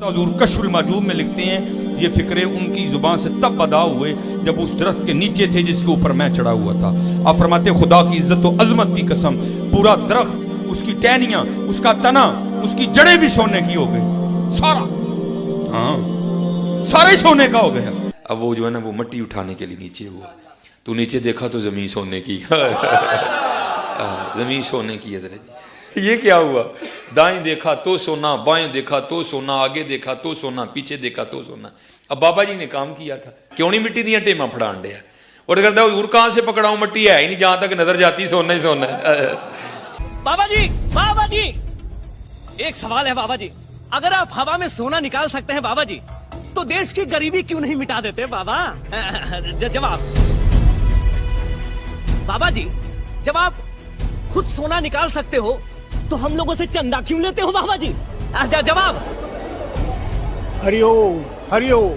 حضور کشف المحجوب میں لکھتے ہیں یہ فکرے ان کی زبان سے تب ادا ہوئے جب اس درخت کے نیچے تھے جس کے اوپر میں چڑھا ہوا تھا. آپ فرماتے خدا کی عزت و عظمت کی قسم پورا درخت، اس کی ٹہنیاں، اس کا تنا، اس کی جڑیں بھی سونے کی ہو گئی، سارا، ہاں سارے سونے کا ہو گیا. اب وہ جو ہے نا وہ مٹی اٹھانے کے لیے نیچے ہوا، تو نیچے دیکھا تو زمین سونے کی. زمین سونے کی. حضرت یہ کیا ہوا؟ دائیں دیکھا تو سونا، بائیں دیکھا تو سونا، آگے دیکھا تو سونا، پیچھے دیکھا تو سونا. اب بابا جی نے کام کیا تھا، کیوں نہیں مٹی دیا ٹیما پھڑان دیا، اور کہتا حضور کہاں سے پکڑاؤں، مٹی ہے ہی نہیں، جہاں تک نظر جاتی سونا ہی سونا ہے. بابا جی ایک سوال ہے بابا جی، اگر آپ ہوا میں سونا نکال سکتے ہیں بابا جی تو دیش کی غریبی کیوں نہیں مٹا دیتے بابا؟ جواب بابا جی، جب آپ خود سونا نکال سکتے ہو تو ہم لوگوں سے چندہ کیوں لیتے ہو بابا جی؟ جواب ہری اوم ہری اوم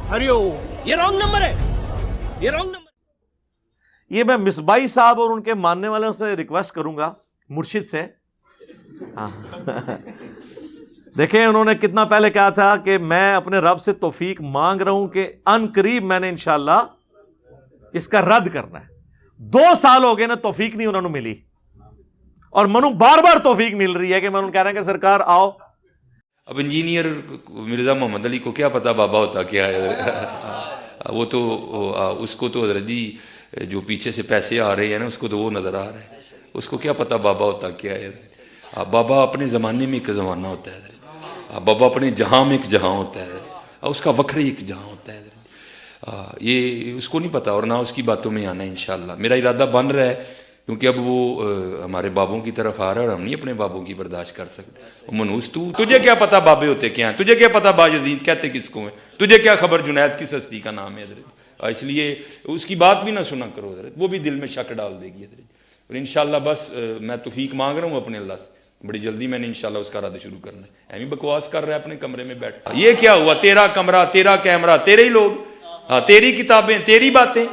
ہری اوم. یہ رانگ نمبر ہے، یہ رانگ نمبر. یہ میں مصباحی صاحب اور ان کے ماننے والوں سے ریکویسٹ کروں گا، مرشد سے. دیکھیں انہوں نے کتنا پہلے کہا تھا کہ میں اپنے رب سے توفیق مانگ رہا ہوں کہ ان قریب میں نے انشاءاللہ اس کا رد کرنا ہے. 2 سال ہو گئے نا توفیق نہیں انہوں نے ملی، اور منو بار بار توفیق مل رہی ہے کہ میں انہوں کہہ رہا ہیں کہ سرکار آؤ. اب انجینئر مرزا محمد علی کو کیا پتا بابا ہوتا کیا ہے. وہ تو اس کو تو حضرت جی جو پیچھے سے پیسے آ رہے ہیں نا اس کو تو وہ نظر آ رہا ہے، اس کو کیا پتا بابا ہوتا کیا ہے. بابا اپنے زمانے میں ایک زمانہ ہوتا ہے، بابا اپنے جہاں میں ایک جہاں ہوتا ہے، اس کا وکھرے ایک جہاں ہوتا ہے. یہ اس کو نہیں پتا اور نہ اس کی باتوں میں آنا ہے. انشاءاللہ میرا ارادہ بن رہا ہے، کیونکہ اب وہ ہمارے بابوں کی طرف آ رہا ہے اور ہم نہیں اپنے بابوں کی برداشت کر سکتے. منوس تجھے کیا پتا بابے ہوتے کیا ہیں، تجھے کیا پتا باجزید کہتے کس کو ہیں، تجھے کیا خبر جنید کس ہستی کا نام ہے. حضرت اس لیے اس کی بات بھی نہ سنا کرو حضرت، وہ بھی دل میں شک ڈال دے گی حضرت. اور انشاءاللہ بس میں توفیق مانگ رہا ہوں اپنے اللہ سے، بڑی جلدی میں نے انشاءاللہ اس کا رد شروع کرنا ہے. ایویں بکواس کر رہا ہے اپنے کمرے میں بیٹھ. یہ کیا ہوا؟ تیرا کمرہ، تیرا کیمرہ، تیرے ہی لوگ، تیری کتابیں، تیری باتیں.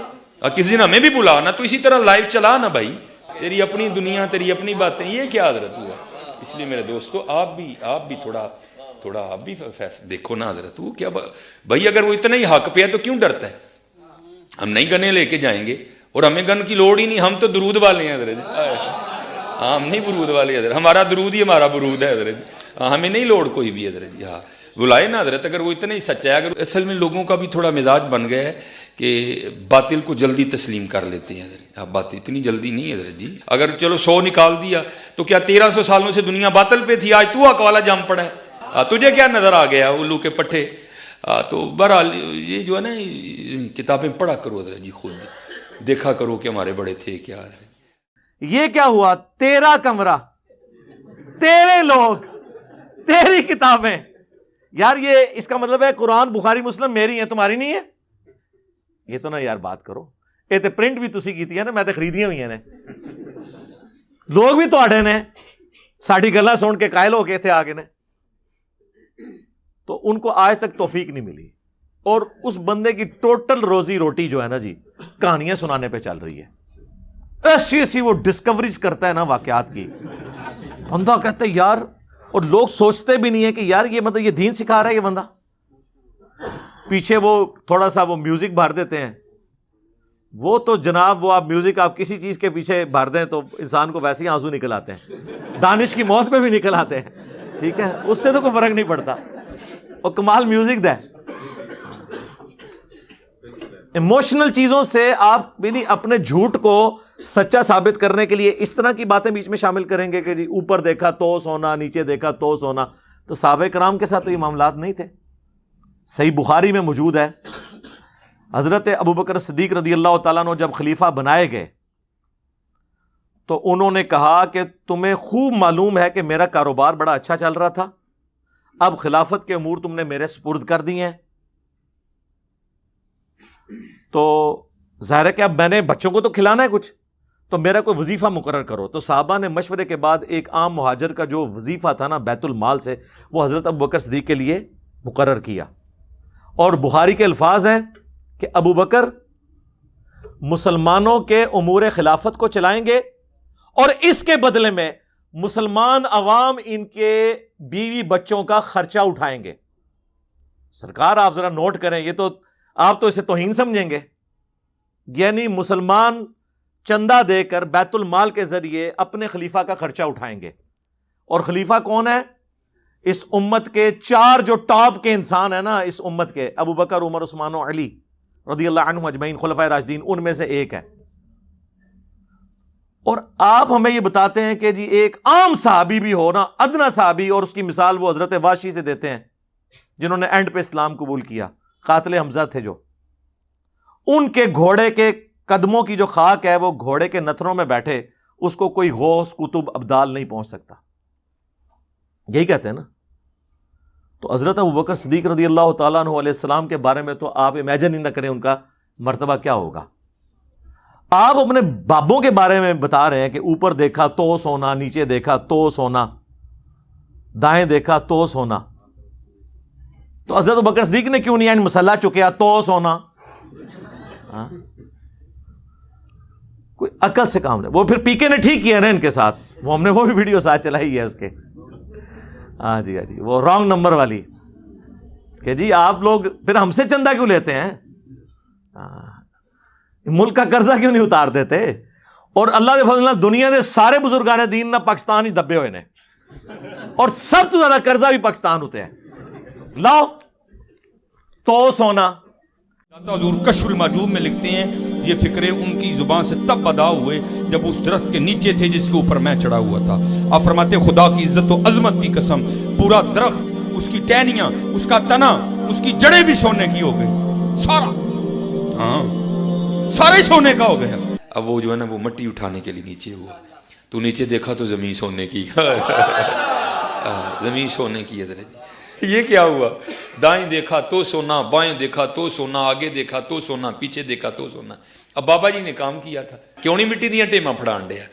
کسی دن ہمیں بھی بلا نا، تو اسی طرح لائیو چلا نا بھائی، تیری اپنی دنیا، تیری اپنی باتیں. یہ کیا حضرت ہوا؟ اس لیے میرے دوستو آپ بھی تھوڑا آپ بھی دیکھو نا حضرت. وہ کیا بھائی، اگر وہ اتنا ہی حق پہ ہے تو کیوں ڈرتا ہے؟ ہم نہیں گنے لے کے جائیں گے، اور ہمیں گن کی لوڑ ہی نہیں، ہم تو درود والے ہیں حضرت. ہم نہیں برود والے حضرت، ہمارا درود ہی ہمارا برود ہے حضرت. ہمیں نہیں لوڑ کوئی بھی حضرت. ہاں بلائے نا حضرت، اگر وہ اتنا ہی سچا ہے. اگر اصل میں لوگوں کا بھی تھوڑا مزاج بن گیا ہے کہ باطل کو جلدی تسلیم کر لیتے ہیں حضرت. بات اتنی جلدی نہیں ہے حضرت جی. اگر چلو 100 نکال دیا تو کیا 1300 سالوں سے دنیا باطل پہ تھی؟ آج تو حق والا جم پڑا ہے، تجھے کیا نظر آ گیا الو کے پٹھے. تو بہرحال یہ جو ہے نا کتابیں پڑھا کرو حضرت جی، خود دیکھا کرو کہ ہمارے بڑے تھے کیا ہے. یہ کیا ہوا؟ تیرا کمرہ، تیرے لوگ، تیری کتابیں. یار یہ اس کا مطلب ہے قرآن بخاری مسلم میری ہیں، تمہاری نہیں ہے. یہ تو نا یار بات کرو. یہ تو پرنٹ بھی تسی کیتی ہے نا، میں تو خریدیاں ہوئی ہیں. لوگ بھی تواڈے نے ساڈی گلاں سن کے قائل ہو کے تھے آگے نے، تو ان کو آج تک توفیق نہیں ملی. اور اس بندے کی ٹوٹل روزی روٹی جو ہے نا جی کہانیاں سنانے پہ چل رہی ہے. ایسی وہ ڈسکوریز کرتا ہے نا واقعات کی، بندہ کہتا ہے یار، اور لوگ سوچتے بھی نہیں ہے کہ یار یہ مطلب یہ دین سکھا رہا ہے یہ بندہ. پیچھے وہ تھوڑا سا وہ میوزک بھر دیتے ہیں. وہ تو جناب وہ آپ میوزک آپ کسی چیز کے پیچھے بھر دیں تو انسان کو ویسے ہی آنسو نکل آتے ہیں، دانش کی موت پہ بھی نکل آتے ہیں. ٹھیک ہے، اس سے تو کوئی فرق نہیں پڑتا. اور کمال میوزک دے. ایموشنل چیزوں سے آپ اپنے جھوٹ کو سچا ثابت کرنے کے لیے اس طرح کی باتیں بیچ میں شامل کریں گے کہ جی اوپر دیکھا تو سونا، نیچے دیکھا تو سونا. تو صحابہ کرام کے ساتھ تو یہ معاملات نہیں تھے. صحیح بخاری میں موجود ہے، حضرت ابوبکر صدیق رضی اللہ تعالیٰ عنہ جب خلیفہ بنائے گئے تو انہوں نے کہا کہ تمہیں خوب معلوم ہے کہ میرا کاروبار بڑا اچھا چل رہا تھا، اب خلافت کے امور تم نے میرے سپرد کر دی ہیں، تو ظاہر ہے کہ اب میں نے بچوں کو تو کھلانا ہے کچھ، تو میرا کوئی وظیفہ مقرر کرو. تو صحابہ نے مشورے کے بعد ایک عام مہاجر کا جو وظیفہ تھا نا بیت المال سے، وہ حضرت ابوبکر صدیق کے لیے مقرر کیا. اور بخاری کے الفاظ ہیں کہ ابوبکر مسلمانوں کے امور خلافت کو چلائیں گے اور اس کے بدلے میں مسلمان عوام ان کے بیوی بچوں کا خرچہ اٹھائیں گے. سرکار آپ ذرا نوٹ کریں، یہ تو آپ تو اسے توہین سمجھیں گے. یعنی مسلمان چندہ دے کر بیت المال کے ذریعے اپنے خلیفہ کا خرچہ اٹھائیں گے. اور خلیفہ کون ہے؟ اس امت کے 4 جو ٹاپ کے انسان ہیں نا اس امت کے، ابو بکر، عمر، عثمان و علی رضی اللہ عنہم اجمعین، خلفائے راشدین، ان میں سے ایک ہے. اور آپ ہمیں یہ بتاتے ہیں کہ جی ایک عام صحابی بھی ہو نا، ادنا صحابی، اور اس کی مثال وہ حضرت واشی سے دیتے ہیں جنہوں نے اینڈ پہ اسلام قبول کیا، قاتل حمزہ تھے جو. ان کے گھوڑے کے قدموں کی جو خاک ہے وہ گھوڑے کے نتھنوں میں بیٹھے، اس کو کوئی غوث، کتب، ابدال نہیں پہنچ سکتا. یہی کہتے ہیں نا. تو حضرت ابوبکر صدیق رضی اللہ تعالیٰ عنہ علیہ السلام کے بارے میں تو آپ امیجن ہی نہ کریں ان کا مرتبہ کیا ہوگا. آپ اپنے بابوں کے بارے میں بتا رہے ہیں کہ اوپر دیکھا تو سونا، نیچے دیکھا تو سونا، دائیں دیکھا تو سونا. تو حضرت ابوبکر صدیق نے کیوں نہیں مسلح چکیا تو سونا؟ کوئی عقل سے کام نہیں. وہ پھر پی کے نے ٹھیک کیا نا ان کے ساتھ، وہ ہم نے وہ بھی ویڈیو ساتھ چلائی ہے اس کے. ہاں جی وہ رانگ نمبر والی کہ جی آپ لوگ پھر ہم سے چندہ کیوں لیتے ہیں، ملک کا قرضہ کیوں نہیں اتار دیتے. اور اللہ کے فضل دنیا کے سارے بزرگان دین نہ پاکستان ہی دبے ہوئے نے، اور سب تو زیادہ قرضہ بھی پاکستان ہوتے ہیں. لاؤ تو سونا. حضور کشف المحجوب میں لکھتے ہیں یہ فکرے ان کی زبان سے تب ادا ہوئے جب اس درخت کے نیچے تھے جس کے اوپر میں چڑھا ہوا تھا. آپ فرماتے خدا کی عزت و عظمت کی قسم، پورا درخت، اس کی ٹہنیاں، اس کا تنا، اس کی جڑیں بھی سونے کی ہو گئی، سارا، ہاں سارا ہی سونے کا ہو گیا. اب وہ جو ہے نا وہ مٹی اٹھانے کے لیے نیچے ہوا، تو نیچے دیکھا تو زمین سونے کی. زمین سونے کی. حضرت یہ کیا ہوا؟ دائیں دیکھا تو سونا، بائیں دیکھا تو سونا، آگے دیکھا تو سونا، پیچھے دیکھا تو سونا. اب بابا جی نے کام کیا تھا، کیوں نہیں مٹی دیا ٹیما پھڑان ڈیا،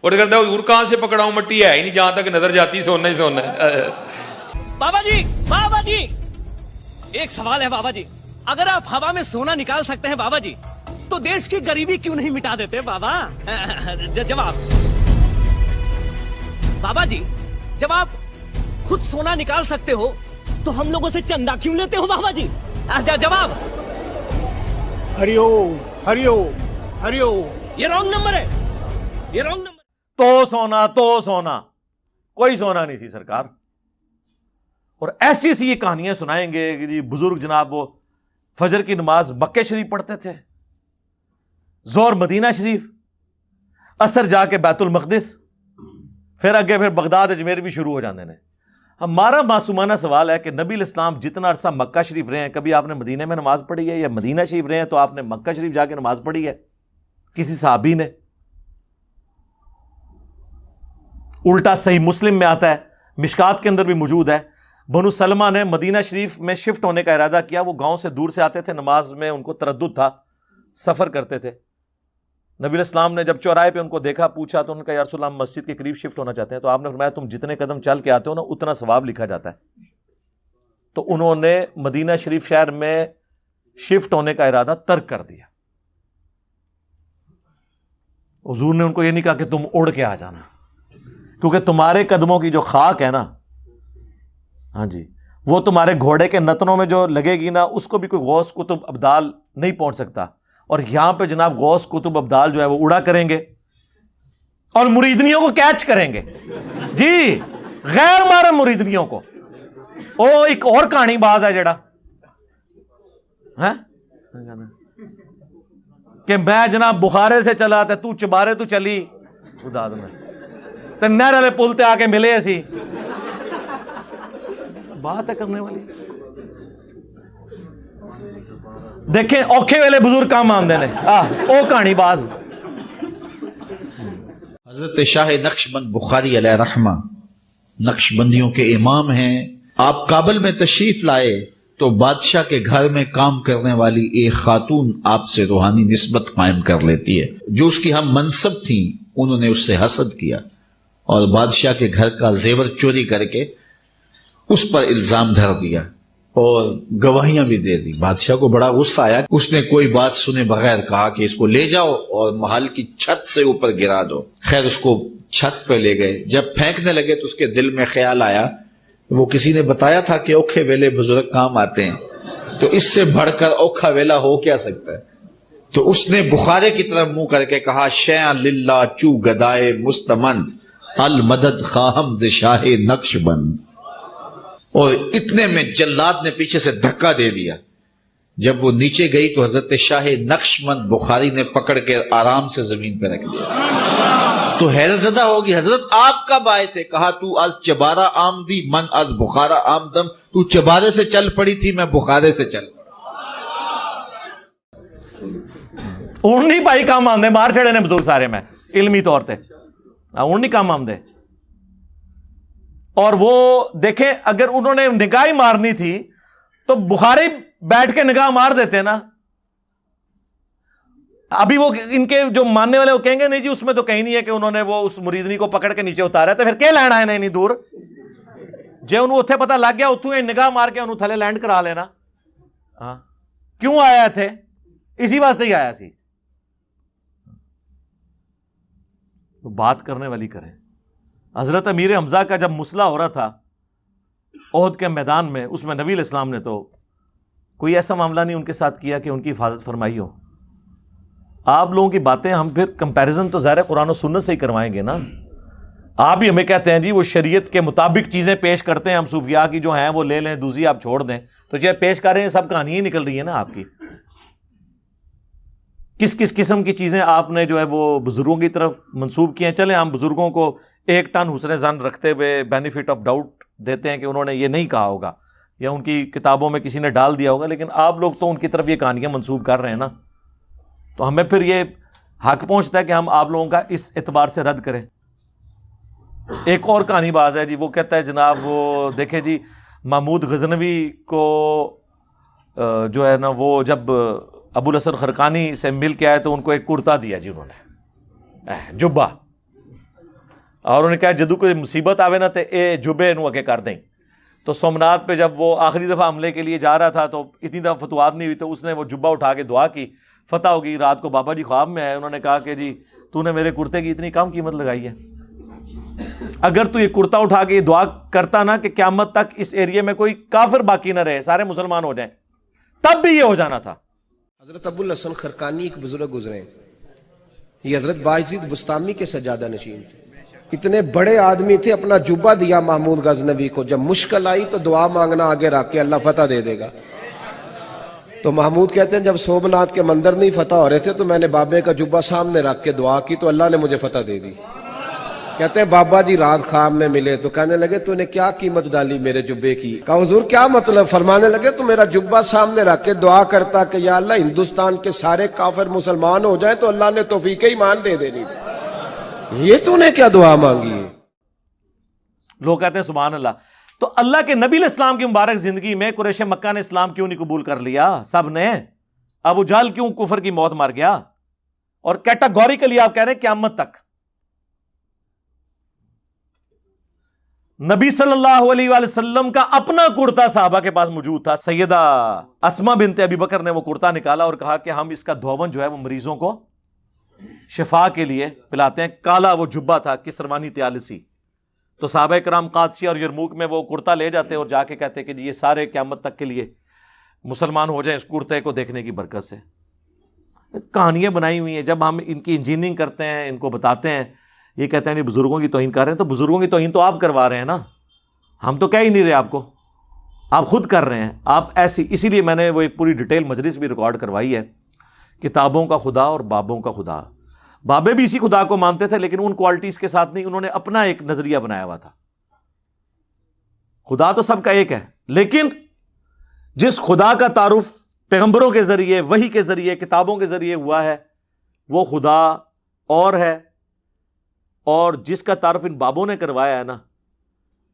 اور کرتا حضور کہاں سے پکڑاؤں، مٹی ہے ہی نہیں، جہاں تک نظر جاتی سونا ہی سونا ہے. بابا جی ایک سوال ہے بابا جی، اگر آپ ہوا میں سونا نکال سکتے ہیں بابا جی تو دیش کی غریبی کیوں نہیں مٹا دیتے بابا؟ جواب بابا جی، جب آپ خود سونا نکال سکتے ہو تو ہم لوگوں سے چندہ کیوں لیتے ہو بابا جی؟ جواب ہری اوم، ہری اوم، ہری اوم. یہ رانگ نمبر ہے، یہ رانگ نمبر. تو سونا کوئی سونا نہیں سی سرکار. اور ایسی سی یہ کہانیاں سنائیں گے کہ جی بزرگ جناب وہ فجر کی نماز مکہ شریف پڑھتے تھے، ظہر مدینہ شریف، عصر جا کے بیت المقدس، پھر اگے پھر بغداد اجمیر بھی شروع ہو جاندے نے. ہمارا معصومانہ سوال ہے کہ نبی الاسلام جتنا عرصہ مکہ شریف رہے ہیں، کبھی آپ نے مدینہ میں نماز پڑھی ہے؟ یا مدینہ شریف رہے ہیں تو آپ نے مکہ شریف جا کے نماز پڑھی ہے کسی صحابی نے؟ الٹا صحیح مسلم میں آتا ہے، مشکات کے اندر بھی موجود ہے، بنو سلمہ نے مدینہ شریف میں شفٹ ہونے کا ارادہ کیا. وہ گاؤں سے دور سے آتے تھے، نماز میں ان کو تردد تھا، سفر کرتے تھے. نبی الاسلام نے جب چوراہے پہ ان کو دیکھا، پوچھا تو ان کا یا رسول اللہ مسجد کے قریب شفٹ ہونا چاہتے ہیں. تو آپ نے فرمایا تم جتنے قدم چل کے آتے ہو نا اتنا ثواب لکھا جاتا ہے. تو انہوں نے مدینہ شریف شہر میں شفٹ ہونے کا ارادہ ترک کر دیا. حضور نے ان کو یہ نہیں کہا کہ تم اڑ کے آ جانا، کیونکہ تمہارے قدموں کی جو خاک ہے نا، ہاں جی، وہ تمہارے گھوڑے کے نتنوں میں جو لگے گی نا، اس کو بھی کوئی غوث، کتب، ابدال نہیں پہنچ سکتا. اور یہاں پہ جناب غوث، کتب، ابدال جو ہے وہ اڑا کریں گے اور مریدنیوں کو کیچ کریں گے. جی غیر محرم مریدنیوں کو. او ایک اور کہانی باز ہے جڑا کہ میں جناب بخارے سے چلا تو چبارے تو چلی خدا میں نہر والے پل تے آ کے ملے اسی. بات ہے کرنے والی. دیکھیں اوکھے ویلے بزرگ کام آندے نے، او کہانی باز. حضرت شاہ نقشبند بخاری علیہ رحمہ نقشبندیوں کے امام ہیں. آپ کابل میں تشریف لائے تو بادشاہ کے گھر میں کام کرنے والی ایک خاتون آپ سے روحانی نسبت قائم کر لیتی ہے. جو اس کی ہم منصب تھیں انہوں نے اس سے حسد کیا اور بادشاہ کے گھر کا زیور چوری کر کے اس پر الزام دھر دیا اور گواہیاں بھی دے دی. بادشاہ کو بڑا غصہ آیا. اس نے کوئی بات سنے بغیر کہا کہ اس کو لے جاؤ اور محل کی چھت سے اوپر گرا دو. خیر اس کو چھت پہ لے گئے. جب پھینکنے لگے تو اس کے دل میں خیال آیا، وہ کسی نے بتایا تھا کہ اوکھے ویلے بزرگ کام آتے ہیں. تو اس سے بڑھ کر اوکھا ویلا ہو کیا سکتا ہے؟ تو اس نے بخارے کی طرف منہ کر کے کہا شیئا للہ چو گدائے مستمند المدد خواہم ز شاہ نقش بند. اور اتنے میں جلاد نے پیچھے سے دھکا دے دیا. جب وہ نیچے گئی تو حضرت شاہ نقش بند بخاری نے پکڑ کے آرام سے زمین پہ رکھ دیا. تو حیرت زدہ ہوگی حضرت آپ کب آئے تھے؟ کہا تو از چبارہ آمدی من از بخارا آمدم. تو چبارے سے چل پڑی تھی، میں بخارے سے چل پڑا. اون نہیں بھائی کام آمدے مار چھڑے نے بزرگ سارے میں علمی طور تے اون نہیں کام آمدے. اور وہ دیکھیں اگر انہوں نے نگاہ ہی مارنی تھی تو بخاری بیٹھ کے نگاہ مار دیتے نا. ابھی وہ ان کے جو ماننے والے وہ کہیں گے نہیں جی اس میں تو کہیں نہیں ہے کہ انہوں نے وہ اس مریدنی کو پکڑ کے نیچے اتارا تو پھر کیا لینا ہے نہیں دور جے انہوں اتھے پتہ لگ گیا اتھوں نگاہ مار کے انہوں تھلے لینڈ کرا لینا. ہاں کیوں آیا تھے؟ اسی واسطے ہی آیا سی. تو بات کرنے والی کریں. حضرت امیر حمزہ کا جب مسئلہ ہو رہا تھا احد کے میدان میں، اس میں نبی علیہ السلام نے تو کوئی ایسا معاملہ نہیں ان کے ساتھ کیا کہ ان کی حفاظت فرمائی ہو. آپ لوگوں کی باتیں ہم پھر کمپیریزن تو ظاہر قرآن و سنت سے ہی کروائیں گے نا. آپ بھی ہمیں کہتے ہیں جی وہ شریعت کے مطابق چیزیں پیش کرتے ہیں، ہم صوفیاء کی جو ہیں وہ لے لیں، دوسری آپ چھوڑ دیں. تو یہ پیش کر رہے ہیں سب کہانی ہی نکل رہی ہے نا آپ کی. کس کس قسم کی چیزیں آپ نے جو ہے وہ بزرگوں کی طرف منسوب کی ہیں. چلیں ہم بزرگوں کو ایک ٹن حسن ظن رکھتے ہوئے بینیفٹ آف ڈاؤٹ دیتے ہیں کہ انہوں نے یہ نہیں کہا ہوگا یا ان کی کتابوں میں کسی نے ڈال دیا ہوگا، لیکن آپ لوگ تو ان کی طرف یہ کہانیاں منسوب کر رہے ہیں نا. تو ہمیں پھر یہ حق پہنچتا ہے کہ ہم آپ لوگوں کا اس اعتبار سے رد کریں. ایک اور کہانی باز ہے جی، وہ کہتا ہے جناب وہ دیکھیں جی محمود غزنوی کو جو ہے نا وہ جب ابو الحسن خرقانی سے مل کے آئے تو ان کو ایک کرتا دیا جی انہوں نے جبہ، اور انہوں نے کہا جدو کوئی مصیبت آوے نا تے اے جبے نو اگے کر دیں. تو سومنات پہ جب وہ آخری دفعہ حملے کے لیے جا رہا تھا تو اتنی دفعہ فتوحات نہیں ہوئی تو اس نے وہ جبہ اٹھا کے دعا کی، فتح ہوگی. رات کو بابا جی خواب میں آئے، انہوں نے کہا کہ جی تو نے میرے کرتے کی اتنی کم قیمت لگائی ہے. اگر تو یہ کرتا اٹھا کے یہ دعا کرتا نا کہ قیامت تک اس ایریے میں کوئی کافر باقی نہ رہے، سارے مسلمان ہو جائیں، تب بھی یہ ہو جانا تھا. حضرت ابو الحسن خرقانی ایک بزرگ گزرے ہیں، یہ حضرت باعزید بستامی کے سجادہ نشین تھے. اتنے بڑے آدمی تھے، اپنا جبہ دیا محمود غزنوی کو. جب مشکل آئی تو دعا مانگنا آگے رکھ کے اللہ فتح دے دے گا. تو محمود کہتے ہیں جب سومنات کے مندر نہیں فتح ہو رہے تھے تو میں نے بابے کا جبہ سامنے رکھ کے دعا کی تو اللہ نے مجھے فتح دے دی. کہتے ہیں بابا جی رات خواب میں ملے تو کہنے لگے تو نے کیا قیمت ڈالی میرے جبے کی؟ کہا حضور کیا مطلب؟ فرمانے لگے تو میرا جبہ سامنے رکھ کے دعا کرتا کہ یا اللہ ہندوستان کے سارے کافر مسلمان ہو جائیں تو اللہ نے توفیق ایمان دے دینی. یہ تو نے کیا دعا مانگی ہے؟ لوگ کہتے ہیں سبحان اللہ. تو اللہ کے نبی علیہ السلام کی مبارک زندگی میں قریش مکہ نے اسلام کیوں نہیں قبول کر لیا؟ سب نے. ابو جہل کیوں کفر کی موت مر گیا؟ اور کیٹاگوریکلی آپ کہہ رہے ہیں قیامت تک. نبی صلی اللہ علیہ وآلہ وسلم کا اپنا کرتا صحابہ کے پاس موجود تھا. سیدہ اسما بنت ابی بکر نے وہ کرتا نکالا اور کہا کہ ہم اس کا دھون جو ہے وہ مریضوں کو شفا کے لیے پلاتے ہیں. کالا وہ جبہ تھا کسروانی تیالسی. تو صحابہ کرام قادسیہ اور یرموک میں وہ کرتا لے جاتے اور جا کے کہتے کہ جی یہ سارے قیامت تک کے لیے مسلمان ہو جائیں اس کرتے کو دیکھنے کی برکت سے. کہانیاں بنائی ہوئی ہیں. جب ہم ان کی انجینئرنگ کرتے ہیں، ان کو بتاتے ہیں، یہ کہتے ہیں نہیں بزرگوں کی توہین کر رہے ہیں. تو بزرگوں کی توہین تو آپ کروا رہے ہیں نا، ہم تو کہہ ہی نہیں رہے آپ کو، آپ خود کر رہے ہیں. آپ ایسی، اسی لیے میں نے وہ ایک پوری ڈیٹیل مجلس بھی ریکارڈ کروائی ہے، کتابوں کا خدا اور بابوں کا خدا. بابے بھی اسی خدا کو مانتے تھے لیکن ان کوالٹیز کے ساتھ نہیں، انہوں نے اپنا ایک نظریہ بنایا ہوا تھا. خدا تو سب کا ایک ہے، لیکن جس خدا کا تعارف پیغمبروں کے ذریعے، وحی کے ذریعے، کتابوں کے ذریعے ہوا ہے وہ خدا اور ہے، اور جس کا تعارف ان بابوں نے کروایا ہے نا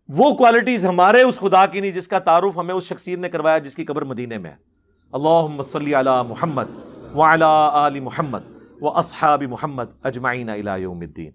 وہ کوالٹیز ہمارے اس خدا کی نہیں جس کا تعارف ہمیں اس شخصیت نے کروایا جس کی قبر مدینے میں ہے. اللہم صلی علی محمد وعلی آل محمد واصحاب محمد اجمعین الی یوم الدین.